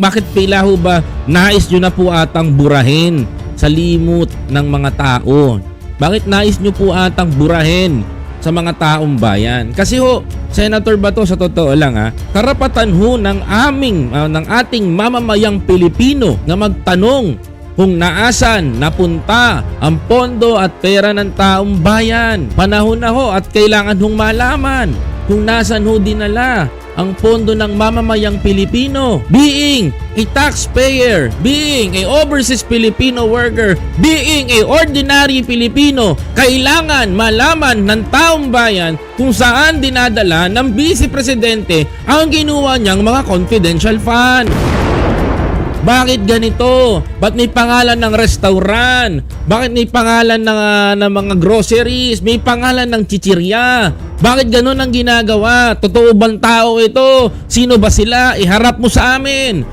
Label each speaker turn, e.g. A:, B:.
A: Bakit pila ho ba nais nyo na po atang burahin sa limot ng mga tao? Bakit nais nyo po atang burahin sa mga taong bayan? Kasi ho, Senator Bato, sa totoo lang karapatan ho ng ating mamamayang Pilipino na magtanong kung naasan napunta ang pondo at pera ng taong bayan. Panahon na ho at kailangan hong malaman kung nasan ho dinala ang pondo ng mamamayang Pilipino, being a taxpayer, being a overseas Filipino worker, being a ordinary Filipino. Kailangan malaman ng taong bayan kung saan dinadala ng Vice Presidente ang ginawa niyang mga confidential fund. Bakit ganito? Ba't may pangalan ng restaurant? Bakit may pangalan ng mga groceries? May pangalan ng chichirya? Bakit ganun ang ginagawa? Totoo bang tao ito? Sino ba sila? Iharap mo sa amin.